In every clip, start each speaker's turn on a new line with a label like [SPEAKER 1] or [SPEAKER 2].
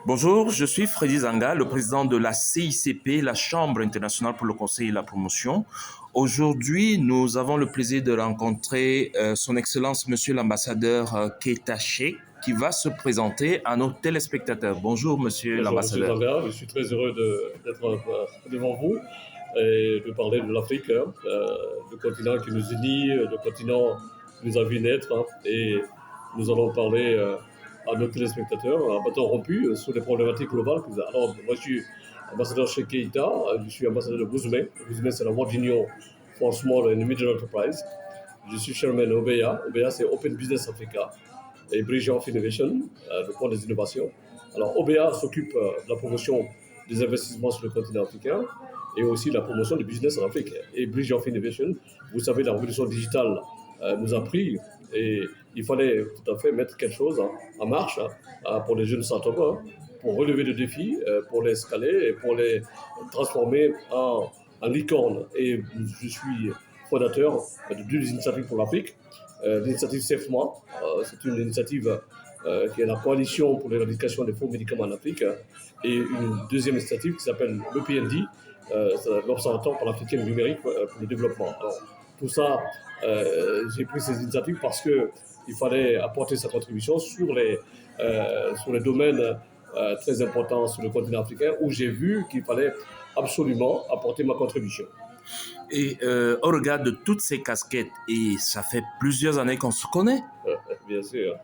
[SPEAKER 1] Bonjour, je suis Freddy Zanga, le président de la CICP, la Chambre internationale pour le conseil et la promotion. Aujourd'hui, nous avons le plaisir de rencontrer son Excellence Monsieur l'ambassadeur Keita Sheikh, qui va se présenter à nos téléspectateurs. Bonjour Monsieur
[SPEAKER 2] Bonjour, Monsieur
[SPEAKER 1] l'ambassadeur.
[SPEAKER 2] Zanga. Je suis très heureux d'être devant vous et de parler de l'Afrique, le continent qui nous unit, le continent qui nous a vu naître. Et nous allons parler à nos téléspectateurs à bâton rompu sur les problématiques globales. Alors, moi, je suis ambassadeur chez Keita, je suis ambassadeur de Bouzmé. Bouzmé, c'est la World Union for Small and Medium Enterprise. Je suis chairman OBEA. OBEA, c'est Open Business Africa et Bridge of Innovation, le pont des innovations. Alors, OBA s'occupe de la promotion des investissements sur le continent africain et aussi de la promotion du business en Afrique. Et Bridge of Innovation, vous savez, la révolution digitale nous a pris et il fallait tout à fait mettre quelque chose en marche pour les jeunes startups, pour relever le défi, pour les escaler et pour les transformer en licorne. Et je suis fondateur de deux initiatives pour l'Afrique. L'initiative SafeMoi, c'est une initiative qui est la coalition pour l'éradication des faux médicaments en Afrique, et une deuxième initiative qui s'appelle l'OPND, l'Observatoire panafricain numérique pour le développement. Alors, tout ça, j'ai pris ces initiatives parce qu'il fallait apporter sa contribution sur les domaines très importants sur le continent africain où j'ai vu qu'il fallait absolument apporter ma contribution.
[SPEAKER 1] Et au regard de toutes ces casquettes, et ça fait plusieurs années qu'on se connaît.
[SPEAKER 2] Bien sûr.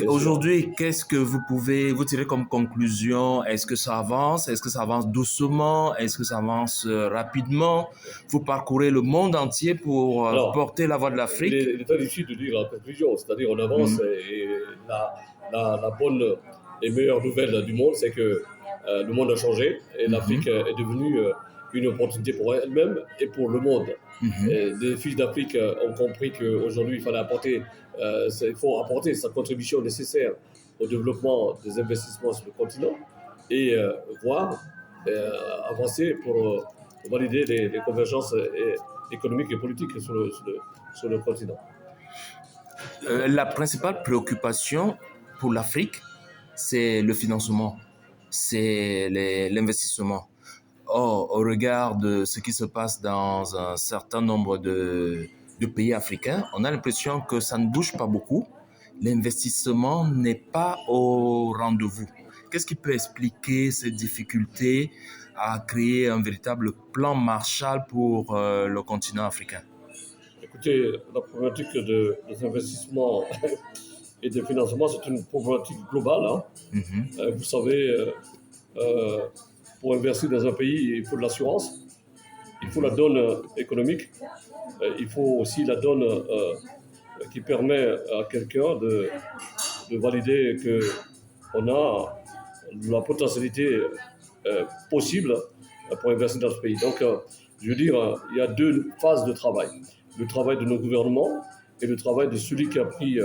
[SPEAKER 1] Aujourd'hui, qu'est-ce que vous pouvez vous tirer comme conclusion? Est-ce que ça avance? Est-ce que ça avance doucement? Est-ce que ça avance rapidement? Vous parcourez le monde entier pour porter la voix de l'Afrique.
[SPEAKER 2] Il est très difficile de dire la conclusion, c'est-à-dire on avance et la bonne et meilleure nouvelle du monde, c'est que le monde a changé et l'Afrique est devenue une opportunité pour elle-même et pour le monde. Les fils d'Afrique ont compris qu'aujourd'hui, il faut apporter sa contribution nécessaire au développement des investissements sur le continent et voir avancer pour valider les convergences économiques et politiques sur le continent.
[SPEAKER 1] La principale préoccupation pour l'Afrique, c'est le financement, c'est l'investissement. Or, au regard de ce qui se passe dans un certain nombre de pays africains, on a l'impression que ça ne bouge pas beaucoup. L'investissement n'est pas au rendez-vous. Qu'est-ce qui peut expliquer ces difficultés à créer un véritable plan Marshall pour le continent africain?
[SPEAKER 2] Écoutez, la problématique des investissements et des financements, c'est une problématique globale. Vous savez, pour investir dans un pays, il faut de l'assurance, il faut la donne économique, il faut aussi la donne qui permet à quelqu'un de valider qu'on a la potentialité possible pour investir dans ce pays. Donc, je veux dire, il y a deux phases de travail. Le travail de nos gouvernements et le travail de celui qui a pris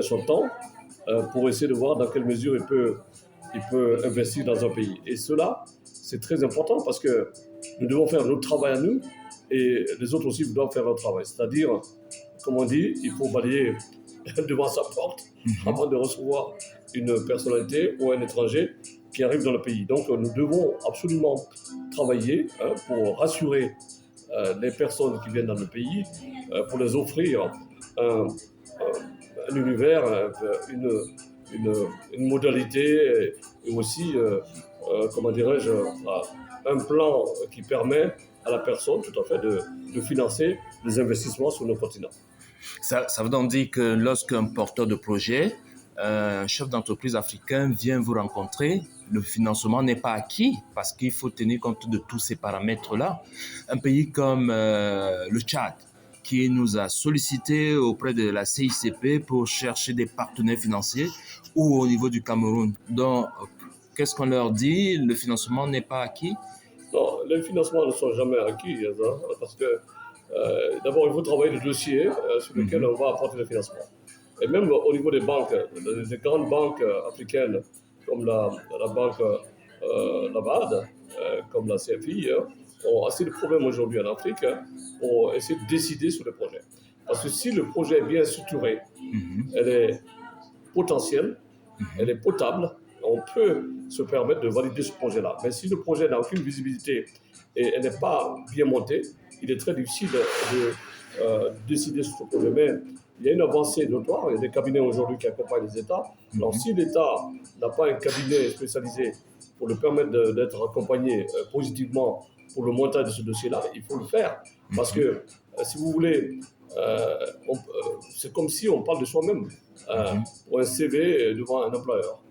[SPEAKER 2] son temps pour essayer de voir dans quelle mesure il peut investir dans un pays. Et cela, c'est très important parce que nous devons faire notre travail à nous et les autres aussi doivent faire leur travail. C'est-à-dire, comme on dit, il faut balayer devant sa porte avant de recevoir une personnalité ou un étranger qui arrive dans le pays. Donc, nous devons absolument travailler pour rassurer les personnes qui viennent dans le pays, pour les offrir un univers, une modalité et aussi, un plan qui permet à la personne tout à fait de financer les investissements sur nos continents.
[SPEAKER 1] Ça veut donc dire que lorsqu'un porteur de projet, un chef d'entreprise africain vient vous rencontrer, le financement n'est pas acquis parce qu'il faut tenir compte de tous ces paramètres-là. Un pays comme le Tchad, qui nous a sollicité auprès de la CICP pour chercher des partenaires financiers, ou au niveau du Cameroun. Donc, qu'est-ce qu'on leur dit? Le financement n'est pas acquis?
[SPEAKER 2] Non, les financements ne sont jamais acquis, parce que d'abord, il faut travailler le dossier sur lequel on va apporter le financement. Et même au niveau des banques, les grandes banques africaines, comme la banque Labad, comme la CFI, ont assez de problèmes aujourd'hui en Afrique pour essayer de décider sur le projet. Parce que si le projet est bien structuré, elle est potentielle, elle est potable, on peut se permettre de valider ce projet-là. Mais si le projet n'a aucune visibilité et elle n'est pas bien montée, il est très difficile de décider sur ce projet. Mais il y a une avancée notoire. Il y a des cabinets aujourd'hui qui accompagnent les États. Alors, si l'État n'a pas un cabinet spécialisé pour le permettre d'être accompagné positivement pour le montage de ce dossier-là, il faut le faire. Parce que, si vous voulez, c'est comme si on parle de soi-même pour un CV devant un employeur.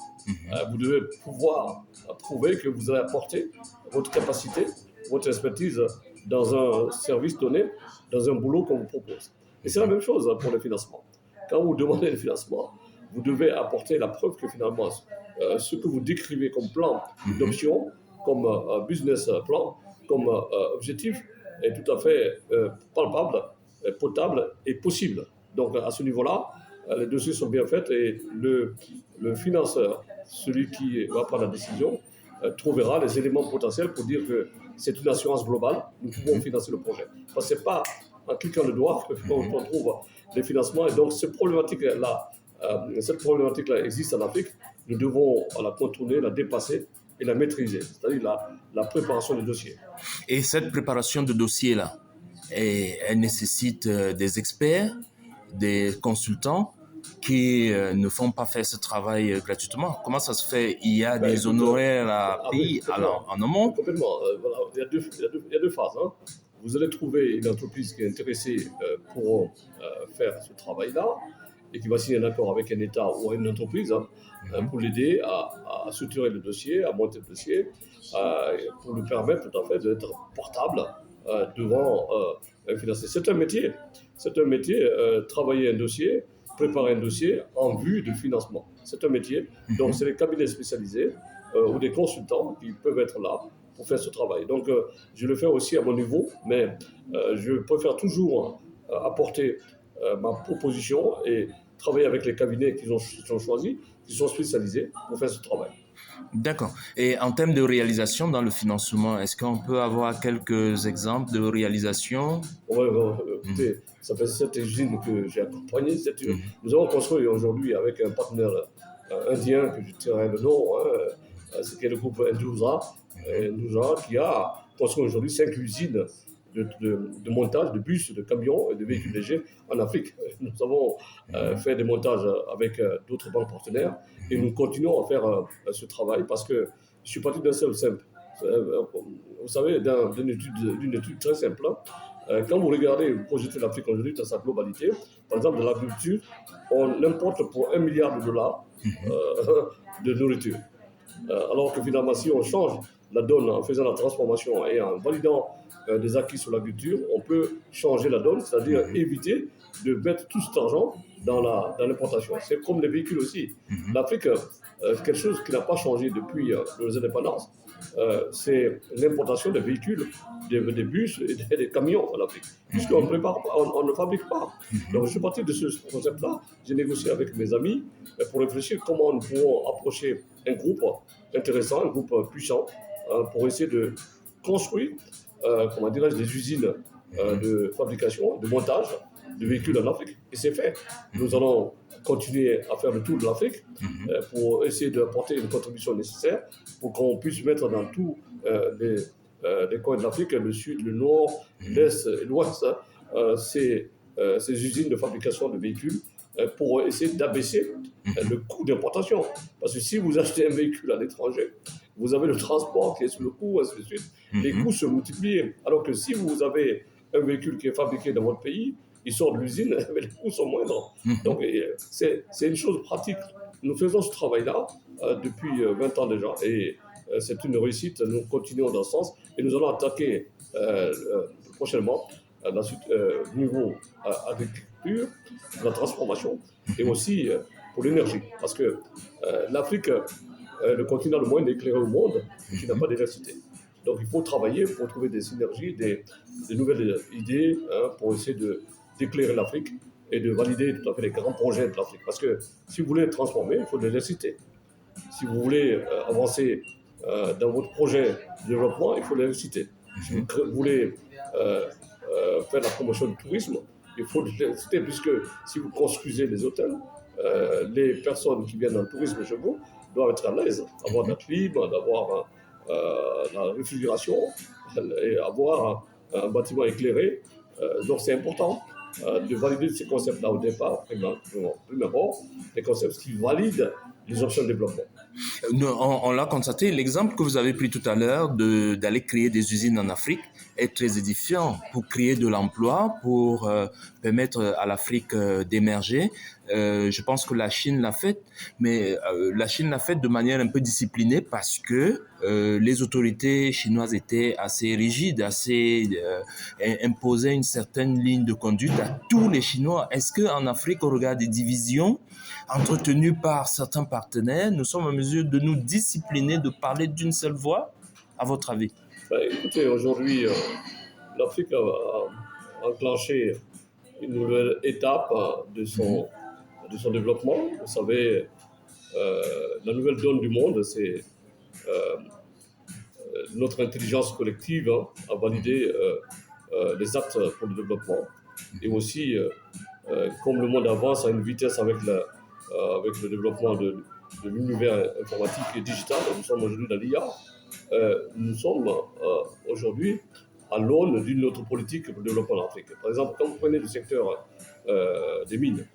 [SPEAKER 2] Vous devez pouvoir prouver que vous avez apporté votre capacité, votre expertise dans un service donné, dans un boulot qu'on vous propose. Et c'est la même chose pour le financement. Quand vous demandez le financement, vous devez apporter la preuve que finalement, ce que vous décrivez comme plan d'option, comme business plan, comme objectif, est tout à fait palpable, potable et possible. Donc à ce niveau-là, les dossiers sont bien faits et le financeur, celui qui va prendre la décision, trouvera les éléments potentiels pour dire que c'est une assurance globale, nous pouvons financer le projet. Parce que ce n'est pas en cliquant le doigt qu'on trouve les financements. Et donc cette problématique-là existe en Afrique. Nous devons la contourner, la dépasser et la maîtriser, c'est-à-dire la préparation des dossiers.
[SPEAKER 1] Et cette préparation de dossier-là, elle nécessite des experts, des consultants qui ne font pas faire ce travail gratuitement. Comment ça se fait? Il y a des honoraires à payer en amont?
[SPEAKER 2] Complètement. Voilà. Il y a deux phases. Vous allez trouver une entreprise qui est intéressée pour faire ce travail-là et qui va signer un accord avec un État ou une entreprise pour l'aider à structurer le dossier, à monter le dossier, pour lui permettre tout à fait d'être portable devant un financier. C'est un métier. Travailler un dossier, préparer un dossier en vue de financement. C'est un métier. Donc, c'est les cabinets spécialisés ou des consultants qui peuvent être là pour faire ce travail. Donc, je le fais aussi à mon niveau, mais je préfère toujours apporter ma proposition et travailler avec les cabinets qui sont choisis, qui sont spécialisés pour faire ce travail.
[SPEAKER 1] D'accord. Et en termes de réalisation dans le financement, est-ce qu'on peut avoir quelques exemples de réalisation?
[SPEAKER 2] Écoutez, ça fait 7 usines que j'ai accompagnées. Nous avons construit aujourd'hui avec un partenaire indien, que je tirerai le nom, c'est le groupe Endusa, qui a construit aujourd'hui 5 usines de montage de bus, de camions et de véhicules légers en Afrique. Nous avons fait des montages avec d'autres banques partenaires et nous continuons à faire ce travail parce que je suis parti d'un seul simple. Vous savez, d'une étude très simple. Quand vous regardez, vous projetez l'Afrique aujourd'hui dans sa globalité, par exemple de l'agriculture, on importe pour $1 milliard de nourriture. Alors que finalement, si on change la donne en faisant la transformation et en validant des acquis sur l'agriculture, on peut changer la donne, c'est-à-dire éviter de mettre tout cet argent dans l'importation. C'est comme les véhicules aussi. L'Afrique, quelque chose qui n'a pas changé depuis les indépendances, c'est l'importation des véhicules, des bus et des camions en Afrique. Puisqu'on on ne fabrique pas. Donc je suis parti de ce concept-là. J'ai négocié avec mes amis pour réfléchir comment nous pouvons approcher un groupe intéressant, un groupe puissant, pour essayer de construire des usines de fabrication, de montage de véhicules en Afrique. Et c'est fait. Nous allons continuer à faire le tour de l'Afrique pour essayer d'apporter une contribution nécessaire pour qu'on puisse mettre dans tous les coins de l'Afrique, le sud, le nord, l'est et l'ouest, ces usines de fabrication de véhicules pour essayer d'abaisser le coût d'importation. Parce que si vous achetez un véhicule à l'étranger, vous avez le transport qui est sur le coût, ainsi de suite. Les coûts se multiplient. Alors que si vous avez un véhicule qui est fabriqué dans votre pays, il sort de l'usine, mais les coûts sont moindres. Donc, c'est une chose pratique. Nous faisons ce travail-là depuis 20 ans déjà. Et c'est une réussite. Nous continuons dans ce sens. Et nous allons attaquer prochainement la suite niveau agriculture, la transformation, et aussi pour l'énergie. Parce que l'Afrique, le continent le moins éclairé au monde, qui n'a pas d'électricité. Donc il faut travailler pour trouver des synergies, des nouvelles idées pour essayer d'éclairer l'Afrique et de valider tout à fait les grands projets de l'Afrique. Parce que si vous voulez transformer, il faut de l'électricité. Si vous voulez avancer dans votre projet de développement, il faut de l'électricité. Si vous voulez faire la promotion du tourisme, il faut de l'électricité, puisque si vous construisez les hôtels, les personnes qui viennent dans le tourisme chez vous doivent être à l'aise, avoir de la clim, d'avoir la réfrigération et avoir un bâtiment éclairé. Donc c'est important de valider ces concepts-là au départ, premièrement, des concepts qui valident les options de développement.
[SPEAKER 1] On l'a constaté, l'exemple que vous avez pris tout à l'heure d'aller créer des usines en Afrique est très édifiant pour créer de l'emploi, pour permettre à l'Afrique d'émerger. Je pense que la Chine l'a fait, mais la Chine l'a fait de manière un peu disciplinée parce que les autorités chinoises étaient assez rigides, assez imposaient une certaine ligne de conduite à tous les Chinois. Est-ce qu'en Afrique, au regard des divisions entretenues par certains partenaires, nous sommes en mesure de nous discipliner, de parler d'une seule voix, à votre avis?
[SPEAKER 2] Écoutez, aujourd'hui, l'Afrique a enclenché une nouvelle étape de son développement. Vous savez, la nouvelle donne du monde, c'est notre intelligence collective a validé les actes pour le développement. Et aussi, comme le monde avance à une vitesse avec le développement de l'univers informatique et digital, nous sommes aujourd'hui dans l'IA, nous sommes aujourd'hui à l'aune d'une autre politique pour le développement de l'Afrique. Par exemple, quand vous prenez le secteur des mines,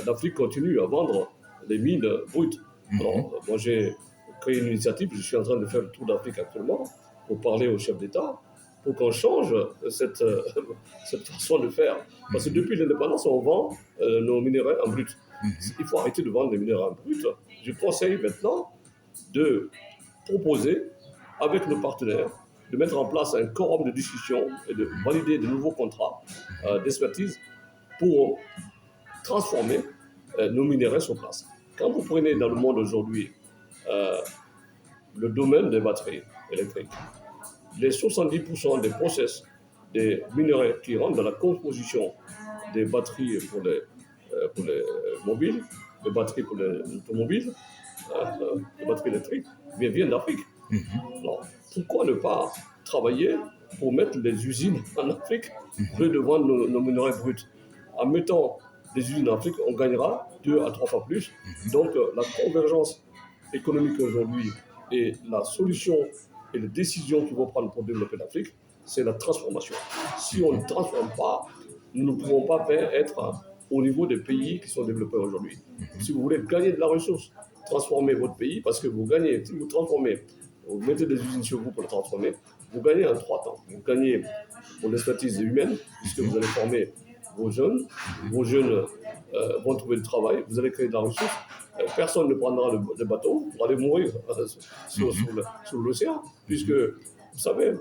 [SPEAKER 2] l'Afrique continue à vendre des mines brutes. Alors, moi, j'ai créé une initiative, je suis en train de faire le tour d'Afrique actuellement pour parler aux chefs d'État pour qu'on change cette façon de faire. Parce que depuis l'indépendance, on vend nos minéraux en brut. Il faut arrêter de vendre les minéraux en brut. Je conseille maintenant de proposer avec nos partenaires de mettre en place un quorum de discussion et de valider de nouveaux contrats d'expertise pour transformer nos minéraux sur place. Quand vous prenez dans le monde aujourd'hui le domaine des batteries électriques, les 70% des process des minéraux qui rentrent dans la composition des batteries pour les mobiles, les batteries pour les automobiles, les batteries électriques, viennent d'Afrique. Alors, pourquoi ne pas travailler pour mettre les usines en Afrique au lieu de vendre nos minerais bruts? En mettant des usines en Afrique, on gagnera 2 à 3 fois plus. Donc, la convergence économique aujourd'hui et la solution et les décisions qu'il faut prendre pour développer l'Afrique, c'est la transformation. Si on ne transforme pas, nous ne pouvons pas être au niveau des pays qui sont développés aujourd'hui. Si vous voulez gagner de la ressource, transformer votre pays, parce que vous gagnez, si vous transformez, vous mettez des usines sur vous pour le transformer, vous gagnez en 3 temps. Vous gagnez pour l'expertise humaine, puisque vous allez former vos jeunes vont trouver du travail, vous allez créer de la ressource, personne ne prendra le bateau pour aller mourir sur l'océan, puisque, vous savez,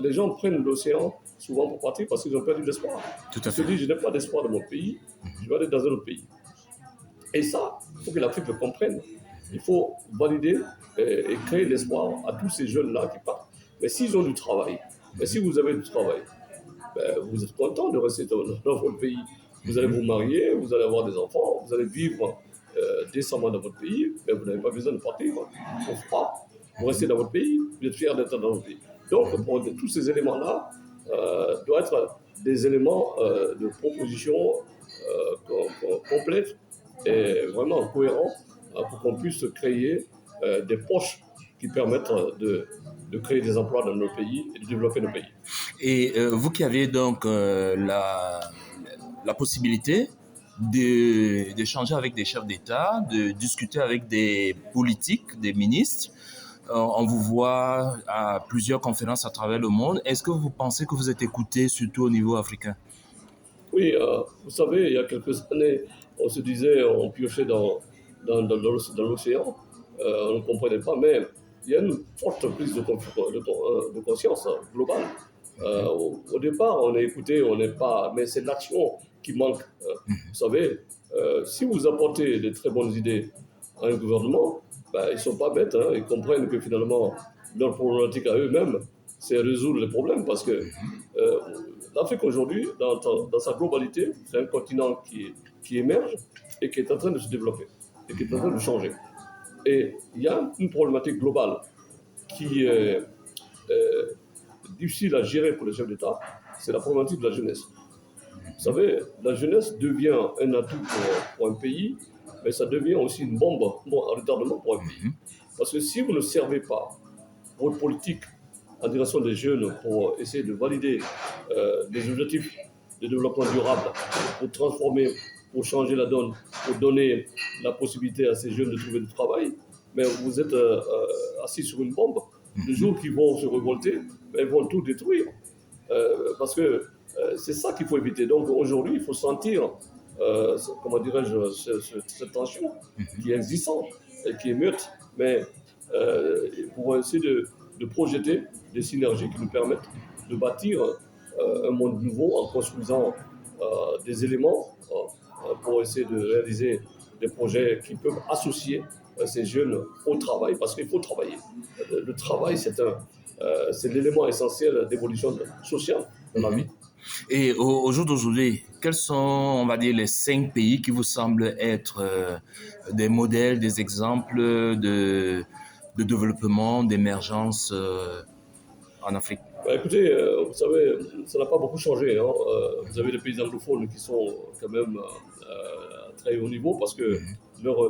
[SPEAKER 2] les gens prennent l'océan souvent pour partir parce qu'ils ont perdu l'espoir. Ils se disent, je n'ai pas d'espoir dans mon pays, je vais aller dans un autre pays. Et ça, il faut que l'Afrique le comprenne. Il faut valider et créer l'espoir à tous ces jeunes-là qui partent. Mais s'ils ont du travail, mais si vous avez du travail, vous êtes content de rester dans votre pays. Vous allez vous marier, vous allez avoir des enfants, vous allez vivre décemment dans votre pays, mais vous n'avez pas besoin de partir au froid. Vous restez dans votre pays, vous êtes fiers d'être dans votre pays. Donc, tous ces éléments-là doivent être des éléments de proposition complète et vraiment cohérents pour qu'on puisse créer des poches qui permettent de créer des emplois dans nos pays et de développer nos pays.
[SPEAKER 1] Et vous qui avez donc la possibilité d'échanger avec des chefs d'État, de discuter avec des politiques, des ministres, on vous voit à plusieurs conférences à travers le monde. Est-ce que vous pensez que vous êtes écouté, surtout au niveau africain?
[SPEAKER 2] Oui, vous savez, il y a quelques années, on se disait, on piochait dans l'océan, on ne comprenait pas, mais il y a une forte prise de conscience globale. Au départ, on est écouté, on n'est pas, mais c'est l'action qui manque. Vous savez, si vous apportez de très bonnes idées à un gouvernement, ils ne sont pas bêtes, ils comprennent que finalement, leur problématique à eux-mêmes, c'est résoudre les problèmes, parce que l'Afrique aujourd'hui, dans sa globalité, c'est un continent qui émerge et qui est en train de se développer et qui est en train de changer. Et il y a une problématique globale qui est difficile à gérer pour les chefs d'État, c'est la problématique de la jeunesse. Vous savez, la jeunesse devient un atout pour un pays mais ça devient aussi une bombe, un retardement pour un pays.
[SPEAKER 1] Mhm.
[SPEAKER 2] Parce que si vous ne servez pas votre politique en direction des jeunes pour essayer de valider des objectifs de développement durable, pour transformer, pour changer la donne, pour donner la possibilité à ces jeunes de trouver du travail, mais vous êtes assis sur une bombe. Les
[SPEAKER 1] Mhm.
[SPEAKER 2] jours qui vont se révolter, ils vont tout détruire. Parce que c'est ça qu'il faut éviter. Donc aujourd'hui, il faut sentir, comment dirais-je, cette tension qui est existante et qui est muette, mais pour essayer de projeter des synergies qui nous permettent de bâtir un monde nouveau en construisant des éléments pour essayer de réaliser des projets qui peuvent associer ces jeunes au travail, parce qu'il faut travailler. Le travail, c'est l'élément essentiel d'évolution sociale de la
[SPEAKER 1] Mhm.
[SPEAKER 2] vie.
[SPEAKER 1] Et au jour d'aujourd'hui, quels sont, on va dire, les 5 pays qui vous semblent être des modèles, des exemples de développement, d'émergence en Afrique?
[SPEAKER 2] Bah, écoutez, vous savez, ça n'a pas beaucoup changé, hein. Vous avez les pays anglophones qui sont quand même à très haut niveau parce que
[SPEAKER 1] Mhm.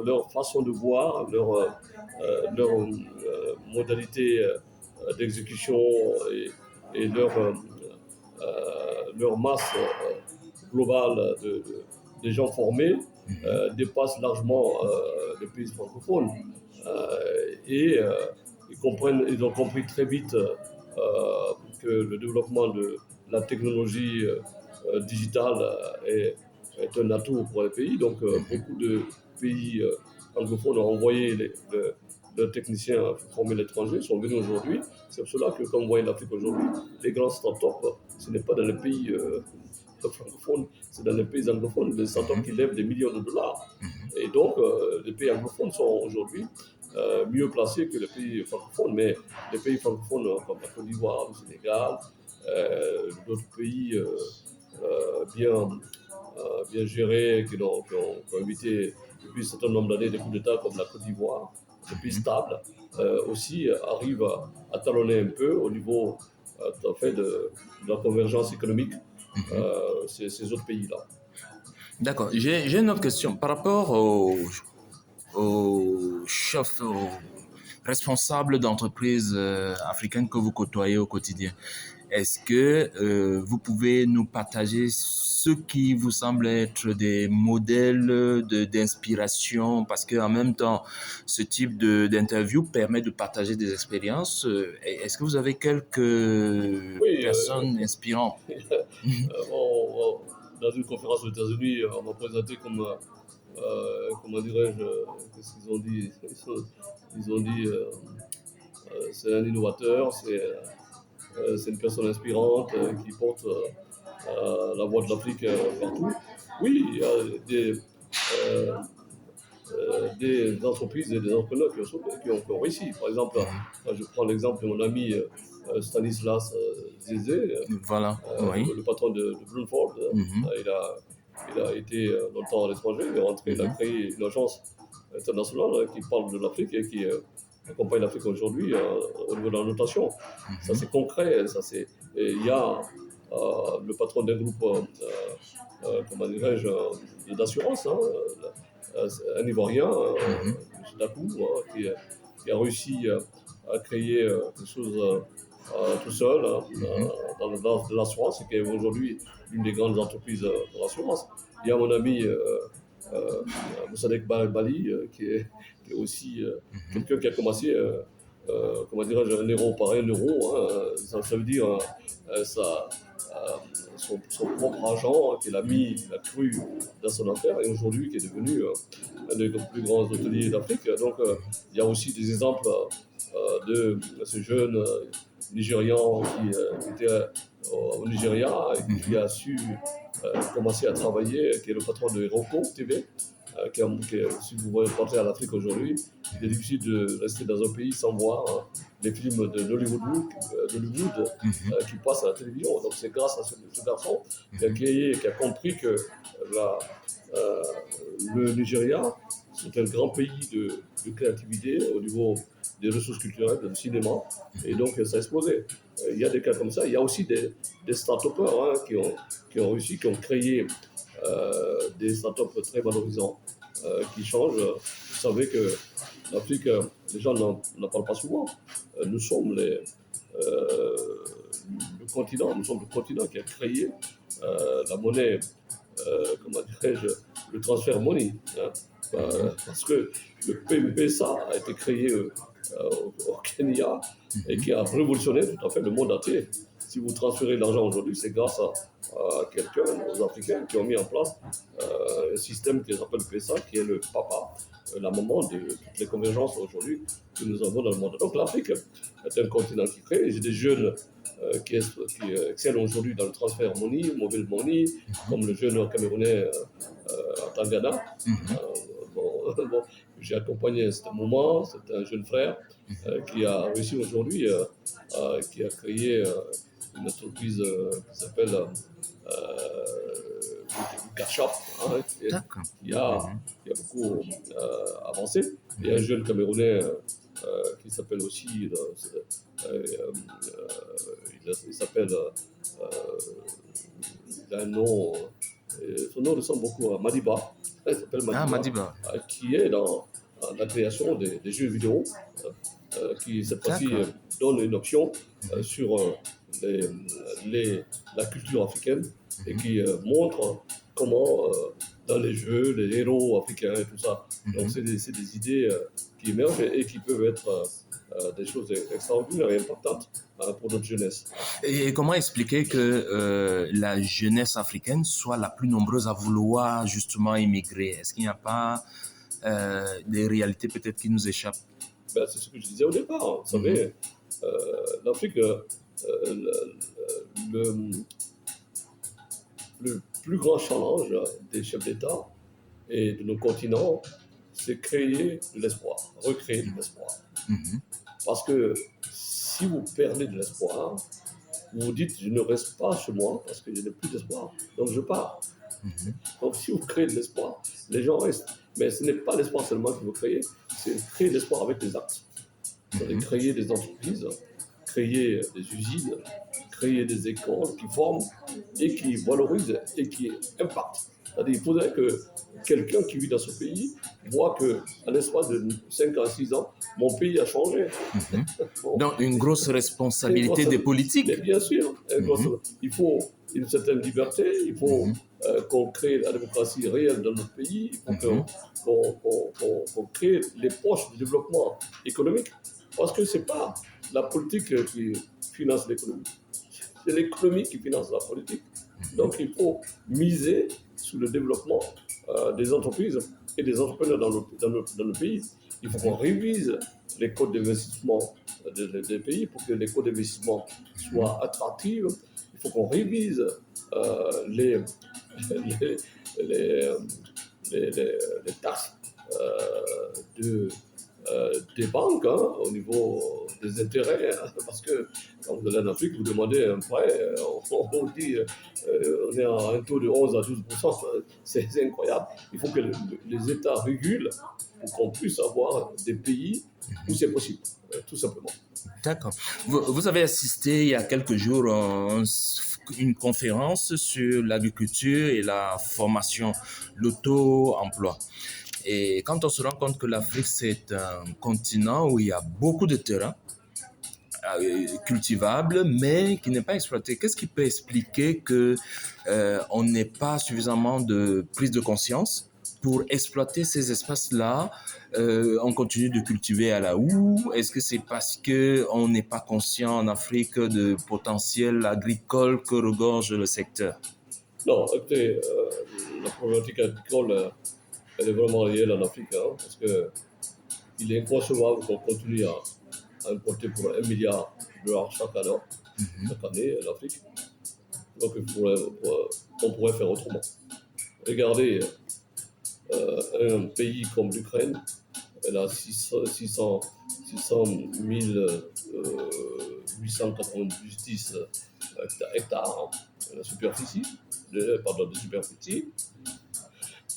[SPEAKER 2] leur façon de voir, leur modalité d'exécution et leur masse globale des gens formés
[SPEAKER 1] Mhm.
[SPEAKER 2] dépasse largement les pays francophones. Et ils ont compris très vite que le développement de la technologie digitale est un atout pour les pays. Donc,
[SPEAKER 1] Mhm.
[SPEAKER 2] beaucoup de pays anglophones ont envoyé leurs techniciens formés à l'étranger, sont venus aujourd'hui. C'est pour cela que, comme vous voyez l'Afrique aujourd'hui, les grands startups, ce n'est pas dans les pays francophones, c'est dans les pays anglophones, des startups
[SPEAKER 1] Mhm.
[SPEAKER 2] qui lèvent des millions de dollars.
[SPEAKER 1] Mhm.
[SPEAKER 2] Et donc, les pays anglophones sont aujourd'hui mieux placés que les pays francophones. Mais les pays francophones comme la Côte d'Ivoire, le Sénégal, d'autres pays bien gérés qui ont évité depuis un certain nombre d'années des coups d'État comme la Côte d'Ivoire, des pays
[SPEAKER 1] Mhm.
[SPEAKER 2] stables, aussi arrivent à talonner un peu au niveau en fait, de la convergence économique
[SPEAKER 1] Mhm.
[SPEAKER 2] ces autres pays-là.
[SPEAKER 1] D'accord. J'ai une autre question. Par rapport aux chefs, aux responsables d'entreprises africaines que vous côtoyez au quotidien, est-ce que vous pouvez nous partager ce qui vous semble être des modèles d'inspiration? Parce qu'en même temps, ce type d'interview permet de partager des expériences. Est-ce que vous avez quelques
[SPEAKER 2] Oui,
[SPEAKER 1] personnes inspirantes?
[SPEAKER 2] dans une conférence aux États-Unis, on m'a présenté comme, comment dirais-je, qu'est-ce qu'ils ont dit? Ils ont dit, c'est un innovateur, c'est une personne inspirante qui porte la voix de l'Afrique partout. Oui, il y a euh, des entreprises et des entrepreneurs qui ont réussi. Par exemple, je prends l'exemple de mon ami Stanislas Zézé,
[SPEAKER 1] Voilà, oui.
[SPEAKER 2] le patron de Bloomford.
[SPEAKER 1] Mhm,
[SPEAKER 2] Il a été longtemps à l'étranger, il est rentré, il a
[SPEAKER 1] mhm,
[SPEAKER 2] créé une agence internationale qui parle de l'Afrique et qui accompagne l'Afrique aujourd'hui au niveau de la notation. Ça,
[SPEAKER 1] mhm,
[SPEAKER 2] c'est concret. Et il y a le patron d'un groupe, comment dirais-je, d'assurance, hein, un Ivoirien,
[SPEAKER 1] mhm,
[SPEAKER 2] M. Dakou, qui a réussi à créer quelque chose tout seul
[SPEAKER 1] mhm,
[SPEAKER 2] dans de l'assurance et qui est aujourd'hui une des grandes entreprises de l'assurance. Il y a mon ami euh, Moussadek Bali, qui est aussi
[SPEAKER 1] mhm,
[SPEAKER 2] quelqu'un qui a commencé, comment dirais-je, un euro par un euro. Hein, ça veut dire euh, son propre argent qu'il a mis, il a cru dans son affaire et aujourd'hui qui est devenu un des plus grands hôteliers d'Afrique. Donc il y a aussi des exemples de ce jeune Nigérian qui était au Nigeria et qui
[SPEAKER 1] mhm,
[SPEAKER 2] a su commencer à travailler, qui est le patron de Roku TV. Si vous voulez porter à l'Afrique aujourd'hui, il est difficile de rester dans un pays sans voir les films d'Hollywood
[SPEAKER 1] mhm,
[SPEAKER 2] qui passent à la télévision. Donc c'est grâce à ce garçon
[SPEAKER 1] mhm.
[SPEAKER 2] qui a compris que la, euh, le Nigeria, c'est un grand pays de créativité au niveau des ressources culturelles, du cinéma, et donc ça a explosé. Il y a des cas comme ça. Il y a aussi des start-upers qui ont réussi, qui ont créé des startups très valorisants qui change. Vous savez que l'Afrique, les gens n'en parlent pas souvent. Nous sommes nous sommes le continent qui a créé la monnaie, comment dirais-je, le transfert money. Hein. Parce que le PMPSA a été créé au Kenya et qui a révolutionné tout à fait le monde entier. Si vous transférez l'argent aujourd'hui, c'est grâce à quelqu'un, aux Africains, qui ont mis en place un système qu'ils appellent PESA, qui est le papa, la maman de toutes les convergences aujourd'hui que nous avons dans le monde. Donc l'Afrique est un continent qui crée. J'ai des jeunes qui excellent aujourd'hui dans le transfert money, mobile money, comme le jeune Camerounais à Tangana. Bon, j'ai accompagné à ce moment, c'est un jeune frère qui a réussi aujourd'hui, qui a créé une entreprise qui s'appelle Cashap, hein, qui a beaucoup avancé. Il y a un jeune Camerounais qui s'appelle aussi, il s'appelle, il a un nom, son nom ressemble beaucoup à Madiba. Il s'appelle Madiba, qui est dans la création des jeux vidéo, qui cette fois-ci donne une option sur la culture africaine et qui montre comment dans les jeux, les héros africains et tout ça. Donc c'est des idées qui émergent et qui peuvent être des choses extraordinaires et importantes pour notre jeunesse.
[SPEAKER 1] Et comment expliquer que la jeunesse africaine soit la plus nombreuse à vouloir justement immigrer? Est-ce qu'il n'y a pas des réalités peut-être qui nous échappent?
[SPEAKER 2] Ben, c'est ce que je disais au départ. Vous savez, l'Afrique, le plus grand challenge des chefs d'État et de nos continents, c'est créer de l'espoir, recréer de l'espoir. Parce que si vous perdez de l'espoir, vous vous dites, je ne reste pas chez moi parce que je n'ai plus d'espoir, donc je pars. Donc si vous créez de l'espoir, les gens restent. Mais ce n'est pas l'espoir seulement que vous créez, c'est créer de l'espoir avec des actes. Vous allez créer des entreprises, créer des usines, créer des écoles qui forment et qui valorisent et qui impactent. C'est-à-dire qu'il faudrait que quelqu'un qui vit dans ce pays voit qu'en l'espace de 5 à 6 ans, mon pays a changé.
[SPEAKER 1] Bon. Donc une grosse responsabilité des politiques.
[SPEAKER 2] Mais bien sûr, il faut une certaine liberté, il faut qu'on crée la démocratie réelle dans notre pays, il faut qu'on crée les poches du développement économique. Parce que ce n'est pas la politique qui finance l'économie, c'est l'économie qui finance la politique. Donc il faut miser sur le développement des entreprises et des entrepreneurs dans le pays. Il faut qu'on révise les codes d'investissement des pays pour que les codes d'investissement soient attractifs. Il faut qu'on révise les taxes des banques au niveau des intérêts, parce que quand vous allez en Afrique, vous demandez un prêt, on vous dit on est à un taux de 11 à 12%, c'est incroyable. Il faut que les États régulent pour qu'on puisse avoir des pays où c'est possible, tout simplement.
[SPEAKER 1] D'accord. Vous avez assisté il y a quelques jours à une conférence sur l'agriculture et la formation, l'auto-emploi. Et quand on se rend compte que l'Afrique, c'est un continent où il y a beaucoup de terrain cultivable, mais qui n'est pas exploité, qu'est-ce qui peut expliquer qu'on n'ait pas suffisamment de prise de conscience pour exploiter ces espaces-là? On continue de cultiver à la houe? Est-ce que c'est parce qu'on n'est pas conscient en Afrique de potentiel agricole que regorge le secteur?
[SPEAKER 2] Non, écoutez, la problématique agricole, elle est vraiment réelle en Afrique, parce qu'il est inconcevable qu'on continue à importer pour 1 milliard de dollars chaque année en Afrique. Donc on pourrait faire autrement. Regardez, un pays comme l'Ukraine, elle a 600 890 hectares de superficie, de superficie.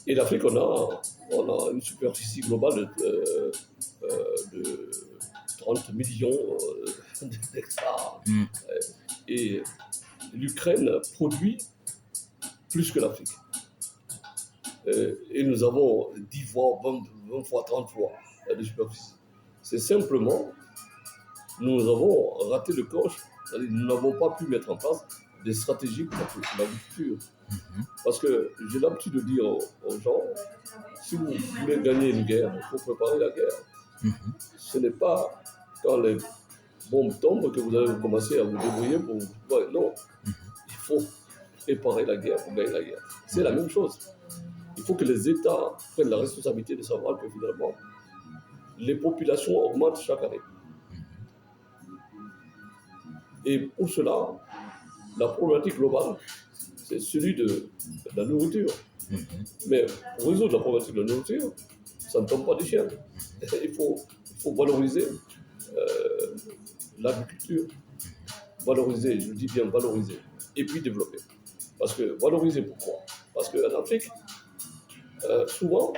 [SPEAKER 2] Et l'Afrique, on a une superficie globale de 30 millions d'hectares. Et l'Ukraine produit plus que l'Afrique. et nous avons 10 fois, 20 fois, 30 fois de superficie. C'est simplement, nous avons raté le coche, c'est-à-dire nous n'avons pas pu mettre en place des stratégies pour l'agriculture. Parce que j'ai l'habitude de dire aux gens, si vous voulez gagner une guerre, il faut préparer la guerre. Ce n'est pas quand les bombes tombent que vous allez commencer à vous débrouiller pour vous... Ouais, non, il faut préparer la guerre pour gagner la guerre. C'est la même chose. Il faut que les États prennent la responsabilité de savoir que finalement, les populations augmentent chaque année. Et pour cela, la problématique globale, c'est celui de la nourriture. Mais pour résoudre la problématique de la nourriture, ça ne tombe pas du ciel. Il faut valoriser l'agriculture. Valoriser, je dis bien valoriser. Et puis développer. Parce que valoriser, pourquoi? Parce qu'en Afrique, souvent,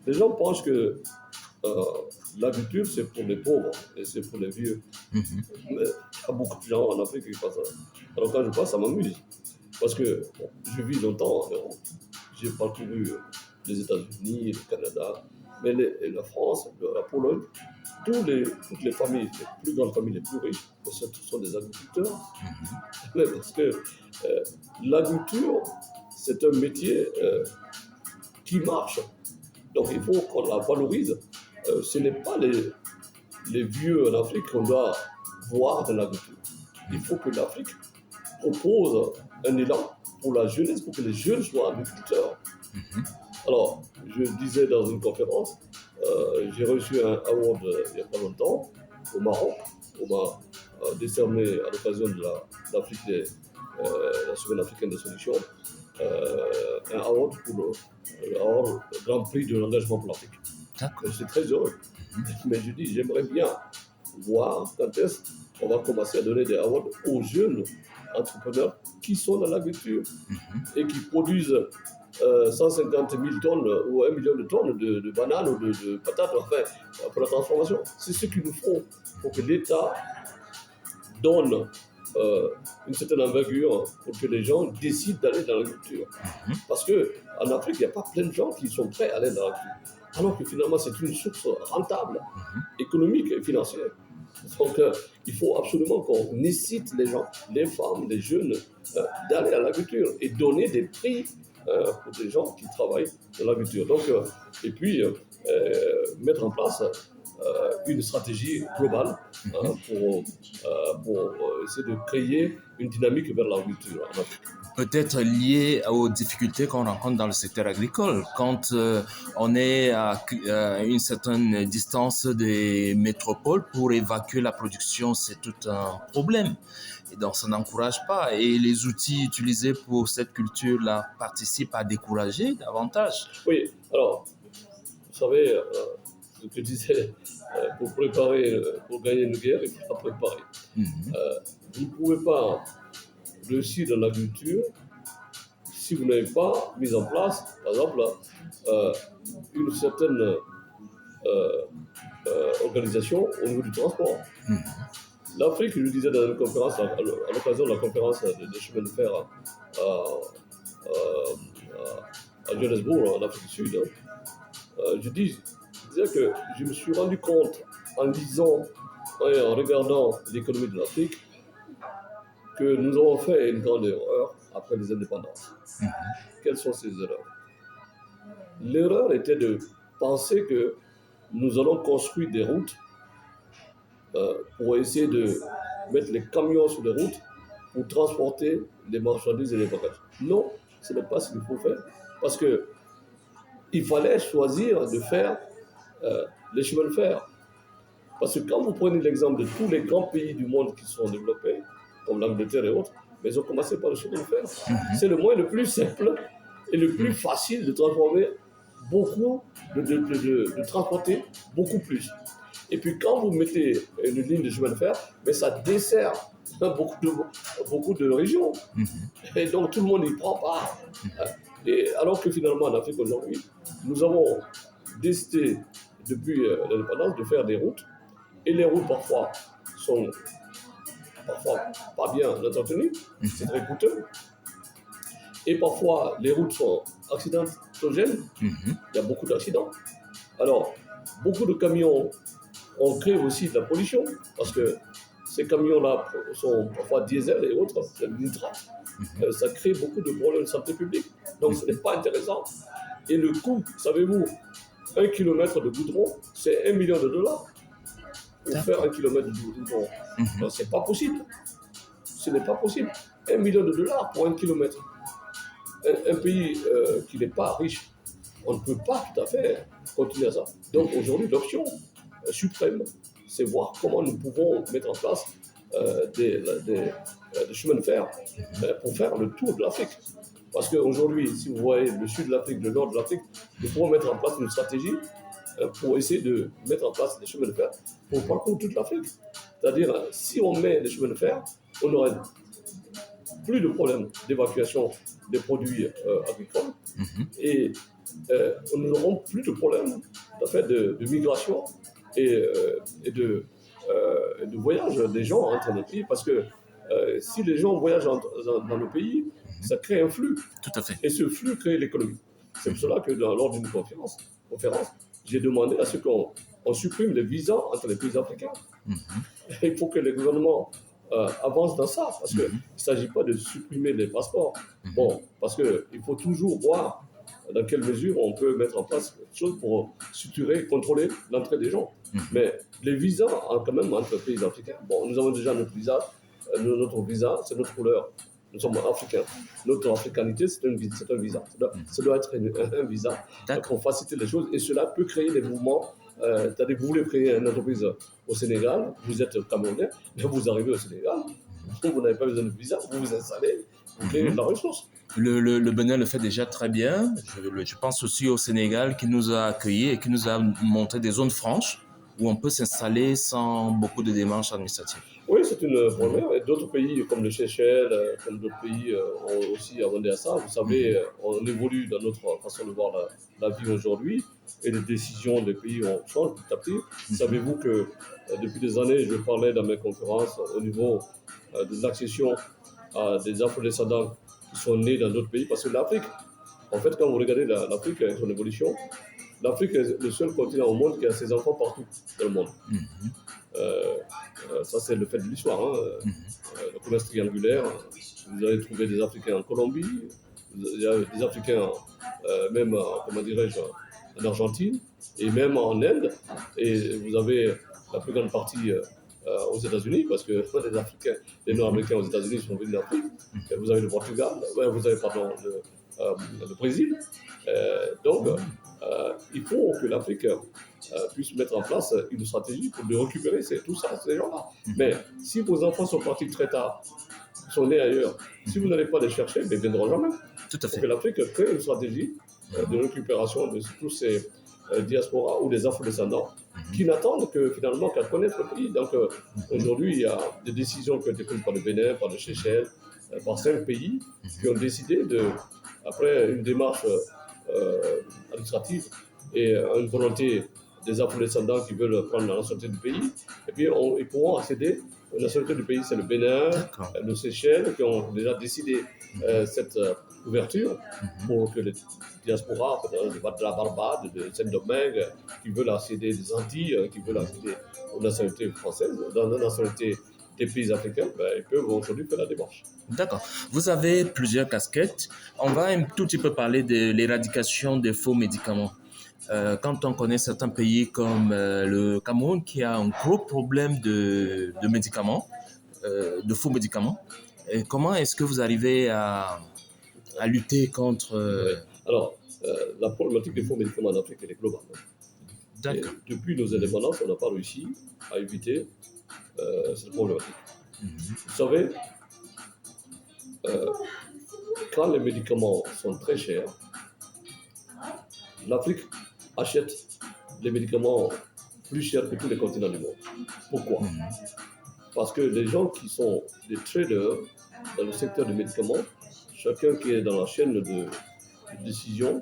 [SPEAKER 2] les gens pensent que l'agriculture, c'est pour les pauvres et c'est pour les vieux. Mais il y a beaucoup de gens en Afrique qui passent ça. Alors quand je passe, ça m'amuse. Parce que bon, je vis longtemps en Europe. J'ai parcouru les États-Unis, le Canada, mais la France, la Pologne, toutes les familles, les plus grandes familles, les plus riches, ce sont des agriculteurs. Parce que l'agriculture, c'est un métier qui marche. Donc il faut qu'on la valorise. Ce n'est pas les vieux en Afrique qu'on doit voir dans l'agriculture. Il faut que l'Afrique propose un élan pour la jeunesse, pour que les jeunes soient agriculteurs. Alors, je disais dans une conférence, j'ai reçu un award il n'y a pas longtemps au Maroc. On m'a décerné à l'occasion de la Semaine africaine des solutions un award pour le Grand Prix de l'engagement pour l'Afrique. Je suis très heureux. Mais je dis, j'aimerais bien voir quand est-ce qu'on va commencer à donner des awards aux jeunes entrepreneurs qui sont dans l'agriculture et qui produisent 150 000 tonnes ou 1 million de tonnes de bananes ou de patates, enfin, pour la transformation. C'est ce qu'il nous faut pour que l'État donne une certaine envergure pour que les gens décident d'aller dans l'agriculture. Parce qu'en Afrique, il n'y a pas plein de gens qui sont prêts à aller dans l'agriculture. Alors que finalement, c'est une source rentable, économique et financière. Donc, il faut absolument qu'on incite les gens, les femmes, les jeunes, d'aller à l'agriculture et donner des prix pour des gens qui travaillent dans l'agriculture. Donc, et puis, mettre en place une stratégie globale pour essayer de créer une dynamique vers l'agriculture.
[SPEAKER 1] Peut-être lié aux difficultés qu'on rencontre dans le secteur agricole. Quand on est à une certaine distance des métropoles, pour évacuer la production, c'est tout un problème. Et donc, ça n'encourage pas. Et les outils utilisés pour cette culture-là participent à décourager davantage.
[SPEAKER 2] Oui, alors, vous savez, ce que je disais, pour gagner une guerre, il faut la préparer. Vous ne pouvez pas réussir dans l'agriculture si vous n'avez pas mis en place, par exemple, une certaine organisation au niveau du transport. L'Afrique, je le disais dans une conférence, à l'occasion de la conférence des chemins de fer à Johannesburg, en Afrique du Sud, je disais que je me suis rendu compte en lisant et en regardant l'économie de l'Afrique que nous avons fait une grande erreur après les indépendances. Quelles sont ces erreurs? L'erreur était de penser que nous allons construire des routes pour essayer de mettre les camions sur les routes pour transporter les marchandises et les bagages. Non, ce n'est pas ce qu'il faut faire. Parce qu'il fallait choisir de faire les chemins de fer. Parce que quand vous prenez l'exemple de tous les grands pays du monde qui sont développés, comme l'Angleterre et autres, mais ils ont commencé par le chemin de fer. C'est le moyen le plus simple et le plus facile de transformer beaucoup, de transporter beaucoup plus. Et puis quand vous mettez une ligne de chemin de fer, mais ça dessert beaucoup de régions. Et donc tout le monde n'y prend pas. Et alors que finalement en Afrique aujourd'hui, nous avons décidé depuis l'indépendance de faire des routes. Et les routes parfois sont pas bien entretenues, c'est très coûteux. Et parfois les routes sont accidentées, oxygène, il y a beaucoup d'accidents. Alors, beaucoup de camions ont créé aussi de la pollution, parce que ces camions-là sont parfois diesel et autres, c'est nitrate. Ça crée beaucoup de problèmes de santé publique. Donc, ce n'est pas intéressant. Et le coût, savez-vous, 1 kilomètre de goudron, c'est $1 million pour faire 1 kilomètre de goudron. Donc, c'est pas possible. Ce n'est pas possible. $1 million pour 1 kilomètre. Un pays qui n'est pas riche, on ne peut pas tout à fait continuer à ça. Donc aujourd'hui, l'option suprême, c'est voir comment nous pouvons mettre en place des chemins de fer pour faire le tour de l'Afrique. Parce qu'aujourd'hui, si vous voyez le sud de l'Afrique, le nord de l'Afrique, nous pouvons mettre en place une stratégie pour essayer de mettre en place des chemins de fer pour parcourir toute l'Afrique. C'est-à-dire, si on met des chemins de fer, on aurait plus de problèmes d'évacuation des produits agricoles et nous n'aurons plus de problèmes de migration et de voyage des gens entre nos pays parce que si les gens voyagent dans nos pays, ça crée un flux.
[SPEAKER 1] Tout à fait.
[SPEAKER 2] Et ce flux crée l'économie. C'est pour cela que lors d'une conférence, j'ai demandé à ce qu'on supprime les visas entre les pays africains. Il faut que les gouvernements avance dans ça, parce qu'il ne s'agit pas de supprimer les passeports. Bon, parce qu'il faut toujours voir dans quelle mesure on peut mettre en place quelque chose pour suturer, contrôler l'entrée des gens. Mais les visas, quand même, entre les pays africains, bon, nous avons déjà notre visa, c'est notre couleur. Nous sommes africains. Notre africanité, c'est un visa. Ça doit être un visa pour faciliter les choses, et cela peut créer des mouvements. C'est-à-dire que vous voulez créer une entreprise au Sénégal, vous êtes Camerounais, mais vous arrivez au Sénégal, vous n'avez pas besoin de visa, vous vous installez, vous créez de la ressource.
[SPEAKER 1] Le Bénin le fait déjà très bien. Je pense aussi au Sénégal qui nous a accueillis et qui nous a montré des zones franches où on peut s'installer sans beaucoup de démarches administratives.
[SPEAKER 2] Oui, c'est une première. Et d'autres pays comme le Seychelles, comme d'autres pays ont aussi abondé à ça. Vous savez, on évolue dans notre façon de voir la vie aujourd'hui et les décisions des pays changent petit à petit. Savez-vous que depuis des années, je parlais dans mes conférences au niveau de l'accession à des afro-descendants qui sont nés dans d'autres pays. Parce que l'Afrique, en fait, quand vous regardez l'Afrique et son évolution, l'Afrique est le seul continent au monde qui a ses enfants partout dans le monde. Ça, c'est le fait de l'histoire. Le commerce triangulaire, vous allez trouver des Africains en Colombie, il y a des Africains même, comment dirais-je, en Argentine, et même en Inde. Et vous avez la plus grande partie aux États-Unis, parce que les Africains, les Nord-Américains aux États-Unis sont venus d'Afrique. Vous avez le Portugal, vous avez, pardon, le Brésil. Donc, il faut que l'Afrique puisse mettre en place une stratégie pour récupérer tout ça, ces gens-là. Mais si vos enfants sont partis très tard, sont nés ailleurs, si vous n'allez pas les chercher, ils ne viendront jamais.
[SPEAKER 1] Tout à fait.
[SPEAKER 2] Il faut que l'Afrique crée une stratégie de récupération de tous ces diasporas ou des afro-descendants qui n'attendent que finalement qu'à connaître le pays. Donc aujourd'hui, il y a des décisions qui ont été prises par le Bénin, par le Seychelles, par 5 pays qui ont décidé, après une démarche administrative et une volonté des afro-descendants qui veulent prendre la nationalité du pays, et puis ils pourront accéder. La nationalité du pays, c'est le Bénin, le Seychelles, qui ont déjà décidé cette ouverture pour que les diasporas de la Barbade, de Saint-Domingue, qui veulent accéder des Antilles, qui veulent accéder aux nationalités françaises, dans la nationalité des pays africains, ils peuvent aujourd'hui faire la démarche.
[SPEAKER 1] D'accord. Vous avez plusieurs casquettes. On va un tout petit peu parler de l'éradication des faux médicaments. Quand on connaît certains pays comme le Cameroun qui a un gros problème de médicaments, de faux médicaments, comment est-ce que vous arrivez à lutter contre...
[SPEAKER 2] Alors, la problématique des faux médicaments en Afrique, elle est globale.
[SPEAKER 1] D'accord.
[SPEAKER 2] Et depuis nos indépendances, on n'a pas réussi à éviter cette problématique. Vous savez, quand les médicaments sont très chers, l'Afrique achète les médicaments plus chers que tous les continents du monde. Pourquoi? Parce que les gens qui sont des traders dans le secteur des médicaments, chacun qui est dans la chaîne de décision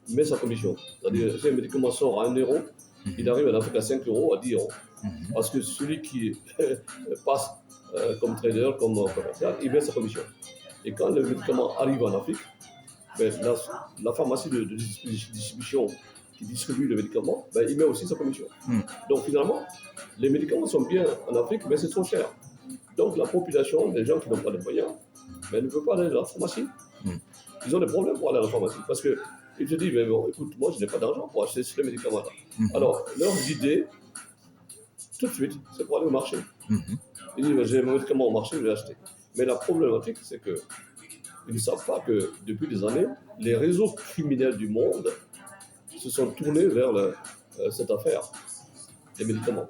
[SPEAKER 2] met sa commission. C'est-à-dire, si un médicament sort à 1 euro, il arrive en Afrique à 5 euros, à 10 euros. Parce que celui qui passe comme trader, comme commercial, il met sa commission. Et quand le médicament arrive en Afrique, Mais la pharmacie de distribution qui distribue le médicament, ben, il met aussi sa commission. Donc finalement, les médicaments sont bien en Afrique, mais c'est trop cher. Donc la population, les gens qui n'ont pas les moyens, ben, ne veulent pas aller à la pharmacie. Ils ont des problèmes pour aller à la pharmacie parce qu'ils se disent, mais bon, écoute, moi je n'ai pas d'argent pour acheter ce médicament-là. Alors, leurs idées, tout de suite, c'est pour aller au marché. Ils disent, j'ai mon médicament au marché, je vais l'acheter. Mais la problématique, c'est qu'ils ne savent pas que depuis des années, les réseaux criminels du monde se sont tournés vers cette affaire des médicaments.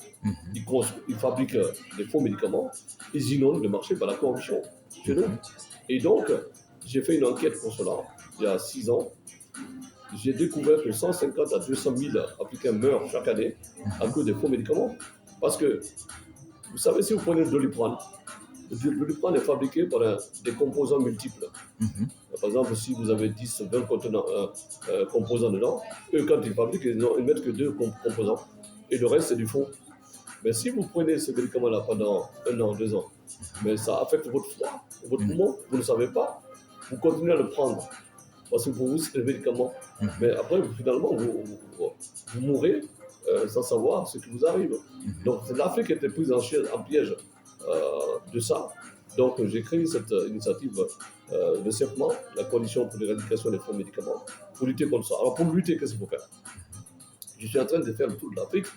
[SPEAKER 2] Ils fabriquent des faux médicaments, ils inondent le marché par la corruption chez nous. Et donc, j'ai fait une enquête pour cela, il y a 6 ans. J'ai découvert que 150 à 200 000 Africains meurent chaque année à cause des faux médicaments. Parce que, vous savez, si vous prenez le Doliprane, le Doliprane est fabriqué par des composants multiples. Par exemple, si vous avez 10, 20 composants dedans, eux, quand ils fabriquent, ils ne mettent que 2 composants. Et le reste, c'est du faux. Mais si vous prenez ce médicament-là pendant 1 an, 2 ans, mais ça affecte votre foie, votre poumon, vous ne savez pas, vous continuez à le prendre. Parce que pour vous, c'est le médicament. Mais après, finalement, vous mourrez sans savoir ce qui vous arrive. Donc, l'Afrique était prise en piège de ça. Donc, j'ai créé cette initiative, le CEPMA, la coalition pour l'éradication des faux médicaments, pour lutter contre ça. Alors, pour lutter, qu'est-ce qu'il faut faire? Je suis en train de faire le tour de l'Afrique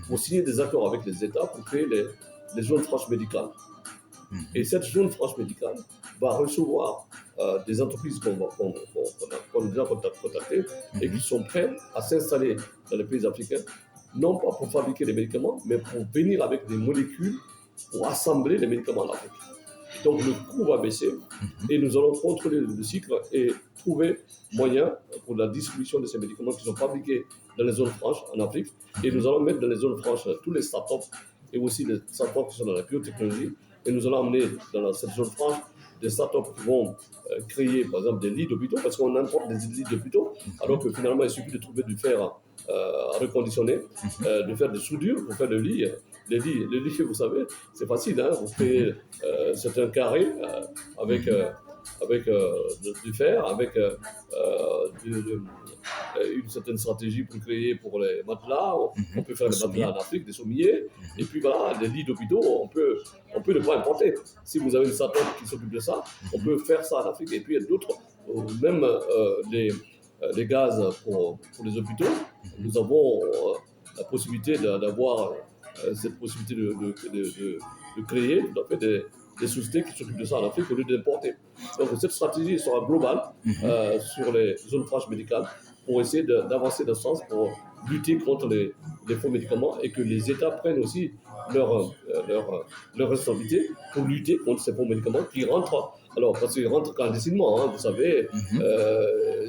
[SPEAKER 2] pour signer des accords avec les États pour créer les zones franches médicales. Et cette zone franche médicale va recevoir des entreprises qu'on a déjà contactées et qui sont prêtes à s'installer dans les pays africains, non pas pour fabriquer des médicaments, mais pour venir avec des molécules pour assembler les médicaments en Afrique. Et donc le coût va baisser et nous allons contrôler le cycle et trouver moyen pour la distribution de ces médicaments qui sont fabriqués dans les zones franches en Afrique. Et nous allons mettre dans les zones franches tous les startups et aussi les startups qui sont dans la biotechnologie. Et nous allons amener dans cette zone franche des startups qui vont créer, par exemple, des lits d'hôpitaux, parce qu'on importe des lits d'hôpitaux, alors que finalement, il suffit de trouver du fer à reconditionner, de faire des soudures pour faire le lit. Les lits, vous savez, c'est facile, hein, vous créez, c'est un carré avec du fer, avec une certaine stratégie pour créer pour les matelas. On peut faire des matelas en Afrique, des sommiers. Et puis voilà, les lits d'hôpitaux, on peut ne pas importer. Si vous avez une startup qui s'occupe de ça, on peut faire ça en Afrique. Et puis il y a d'autres, même les gaz pour les hôpitaux. Nous avons la possibilité d'avoir cette possibilité de créer tout à fait des sociétés qui s'occupent de ça en Afrique au lieu d'importer. Donc cette stratégie sera globale sur les zones franches médicales pour essayer d'avancer dans ce sens pour lutter contre les faux médicaments et que les États prennent aussi leur responsabilité pour lutter contre ces faux médicaments qui rentrent. Alors, parce qu'ils rentrent clandestinement, hein, vous savez,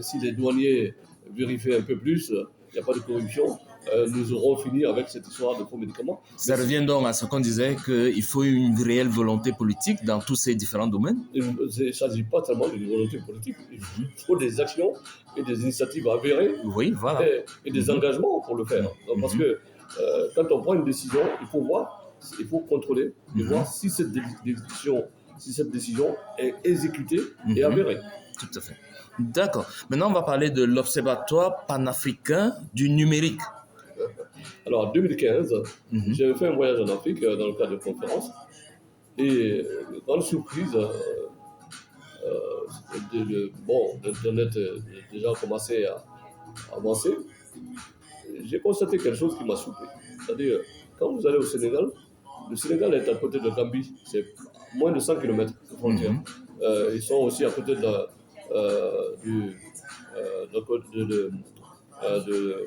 [SPEAKER 2] si les douaniers vérifient un peu plus, il n'y a pas de corruption. Nous aurons fini avec cette histoire de faux médicaments.
[SPEAKER 1] Ça revient donc à ce qu'on disait qu'il faut une réelle volonté politique dans tous ces différents domaines.
[SPEAKER 2] Il ne s'agit pas tellement d'une volonté politique, il faut des actions et des initiatives avérées et des engagements pour le faire. Parce que quand on prend une décision, il faut voir, il faut contrôler et voir si cette décision est exécutée et avérée.
[SPEAKER 1] Tout à fait. D'accord. Maintenant, on va parler de l'Observatoire panafricain du numérique.
[SPEAKER 2] Alors, en 2015, j'avais fait un voyage en Afrique dans le cadre de conférences. Et grande surprise, l'Internet a déjà commencé à avancer. J'ai constaté quelque chose qui m'a surpris. C'est-à-dire, quand vous allez au Sénégal, le Sénégal est à côté de Gambie. C'est moins de 100 km de frontière. Ils sont aussi à côté de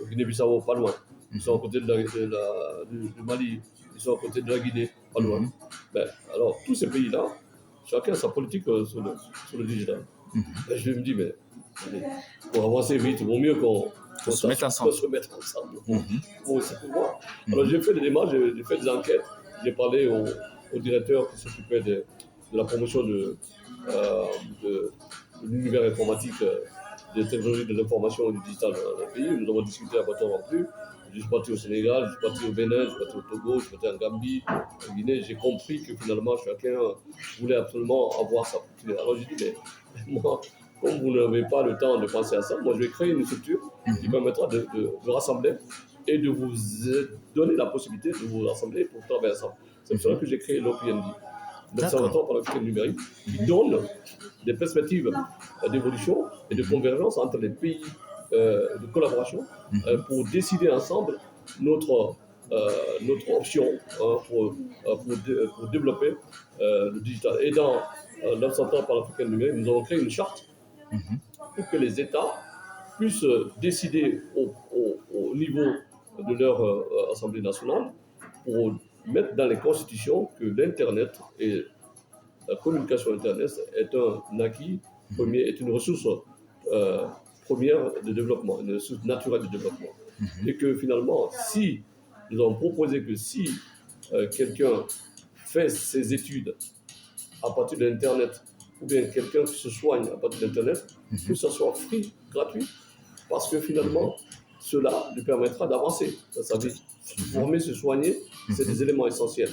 [SPEAKER 2] Guinée-Bissau, pas loin. Ils sont à côté du Mali, ils sont à côté de la Guinée, pas loin. Alors, tous ces pays-là, chacun a sa politique sur le digital. Je me dis, mais pour avancer vite, il vaut mieux qu'on
[SPEAKER 1] se mette ensemble.
[SPEAKER 2] Pour voir. Alors, j'ai fait des démarches, j'ai fait des enquêtes, j'ai parlé au directeur qui s'occupait de la promotion de l'univers informatique, des technologies de l'information et du digital dans le pays. Nous avons discuté à bâton rompu. Je suis parti au Sénégal, je suis parti au Bénin, je suis parti au Togo, je suis parti en Gambie, en Guinée. J'ai compris que finalement, chacun voulait absolument avoir sa culture. Alors j'ai dit, mais moi, comme vous n'avez pas le temps de penser à ça, moi je vais créer une structure qui permettra de rassembler et de vous donner la possibilité de vous rassembler pour travailler ensemble. C'est pour cela que j'ai créé l'OPND, l'Observatoire panafricain numérique, qui donne des perspectives d'évolution et de convergence entre les pays de collaboration pour décider ensemble notre option pour développer le digital. Et dans l'Observatoire panafricain numérique, nous avons créé une charte pour que les États puissent décider au niveau de leur Assemblée nationale pour mettre dans les constitutions que l'Internet et la communication Internet est un acquis premier, est une ressource première de développement, une ressource naturelle de développement. Et que finalement, si nous avons proposé que si quelqu'un fait ses études à partir de l'Internet, ou bien quelqu'un qui se soigne à partir de l'Internet, que ce soit free, gratuit, parce que finalement, cela lui permettra d'avancer. Ça veut dire former, se soigner, c'est des éléments essentiels.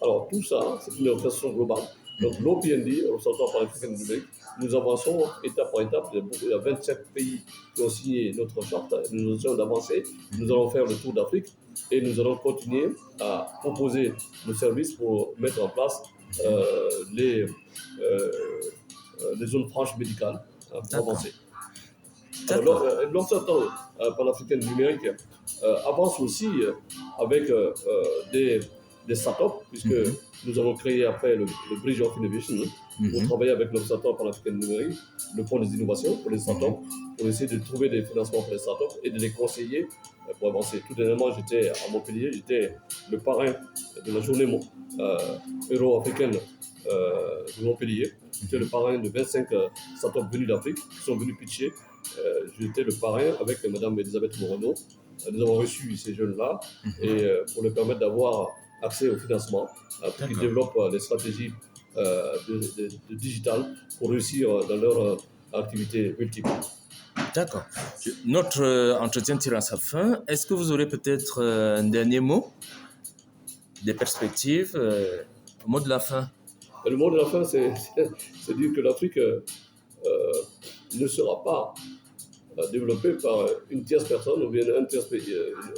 [SPEAKER 2] Alors tout ça, c'est une réflexion globale. Donc l'OPND, l'Observatoire panafricain numérique, nous avançons étape par étape. Il y a 27 pays qui ont signé notre charte. Nous essayons d'avancer. Nous allons faire le tour d'Afrique et nous allons continuer à proposer nos services pour mettre en place les zones franches médicales pour avancer. L'Observatoire panafricain numérique avance aussi avec des startups, puisque nous avons créé après le Bridge of Innovation pour travailler avec l'Observatoire panafricain numérique, le Fonds des innovations pour les startups, pour essayer de trouver des financements pour les startups et de les conseiller pour avancer. Tout dernièrement, j'étais à Montpellier, j'étais le parrain de la journée euro-africaine de Montpellier. J'étais le parrain de 25 startups venus d'Afrique qui sont venus pitcher. J'étais le parrain avec Mme Elisabeth Moreno. Nous avons reçu ces jeunes-là et pour leur permettre d'avoir accès au financement, pour qu'ils développent des stratégies de digital pour réussir dans leur activité multiple.
[SPEAKER 1] D'accord. Notre entretien tire à sa fin. Est-ce que vous aurez peut-être un dernier mot, des perspectives, mot de la fin?
[SPEAKER 2] Le mot de la fin, c'est dire que l'Afrique ne sera pas développée par une tierce personne ou bien un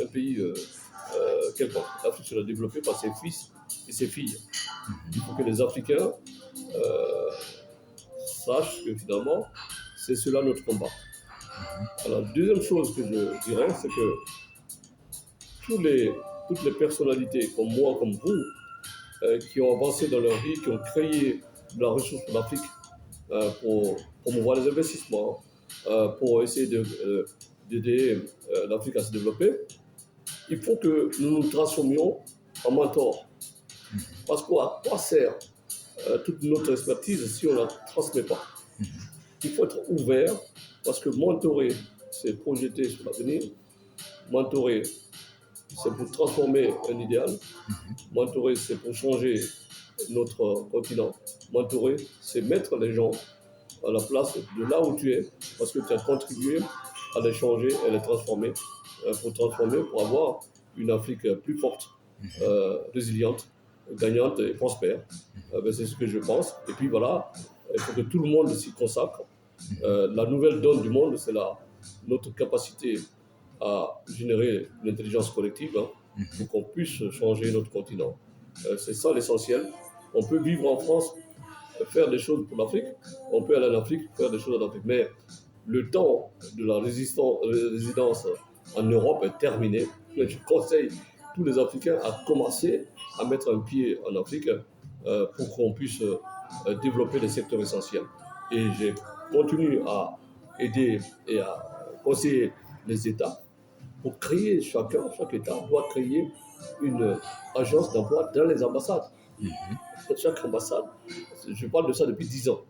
[SPEAKER 2] pays quelconque. L'Afrique sera développée par ses fils et ses filles. Il faut que les Africains sachent que finalement, c'est cela notre combat. Alors, la deuxième chose que je dirais, c'est que toutes les personnalités comme moi, comme vous, qui ont avancé dans leur vie, qui ont créé de la ressource pour l'Afrique, pour promouvoir les investissements, pour essayer d'aider l'Afrique à se développer, il faut que nous nous transformions en mentors. Parce qu'à quoi sert toute notre expertise si on ne la transmet pas? Il faut être ouvert, parce que mentorer, c'est projeter sur l'avenir. Mentorer, c'est pour transformer un idéal. Mentorer, c'est pour changer notre continent. Mentorer, c'est mettre les gens à la place de là où tu es, parce que tu as contribué à les changer et les transformer, pour avoir une Afrique plus forte, résiliente, gagnante et prospère. C'est ce que je pense. Et puis voilà, il faut que tout le monde s'y consacre. La nouvelle donne du monde, c'est notre capacité à générer l'intelligence collective pour qu'on puisse changer notre continent. C'est ça l'essentiel. On peut vivre en France, faire des choses pour l'Afrique. On peut aller en Afrique, faire des choses en Afrique. Mais le temps de la résidence en Europe est terminé. Je conseille tous les Africains à commencer à mettre un pied en Afrique pour qu'on puisse développer les secteurs essentiels. Et je continue à aider et à conseiller les États pour créer, chaque État doit créer une agence d'emploi dans les ambassades. Chaque ambassade, je parle de ça depuis 10 ans.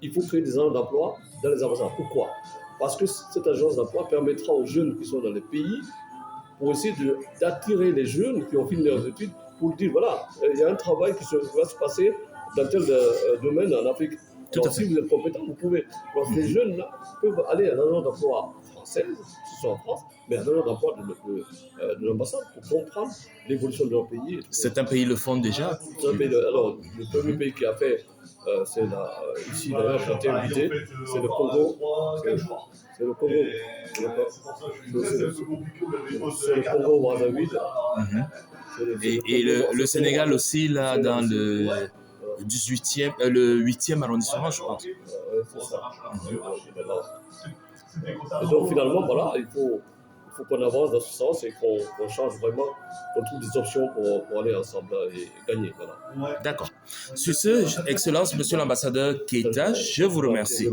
[SPEAKER 2] Il faut créer des agences d'emploi dans les ambassades. Pourquoi? Parce que cette agence d'emploi permettra aux jeunes qui sont dans les pays, pour essayer d'attirer les jeunes qui ont fini leurs études, pour dire voilà, il y a un travail qui va se passer dans tel domaine en Afrique.
[SPEAKER 1] Tout à
[SPEAKER 2] Alors,
[SPEAKER 1] fait.
[SPEAKER 2] si vous êtes compétent, vous pouvez. Alors, ces jeunes-là peuvent aller à un endroit d'emploi français, qui sont en France, mais à un endroit d'emploi de l'ambassade pour comprendre l'évolution de leur pays.
[SPEAKER 1] Certains pays le font déjà.
[SPEAKER 2] Alors, le premier pays qui a fait, c'est ici d'ailleurs, j'ai été invité, c'est le Congo. C'est le Congo. C'est le Congo Brazzaville.
[SPEAKER 1] Mhm. Et
[SPEAKER 2] Congo,
[SPEAKER 1] le
[SPEAKER 2] c'est
[SPEAKER 1] Sénégal
[SPEAKER 2] Congo.
[SPEAKER 1] aussi, là, dans le 18e, le 8e arrondissement, je pense.
[SPEAKER 2] C'est ça. Et donc finalement, voilà, il faut qu'on avance dans ce sens et qu'on change vraiment, qu'on trouve des options pour aller ensemble et gagner. Voilà.
[SPEAKER 1] D'accord. Sur ce, Excellence, Monsieur l'ambassadeur Keita, je vous remercie.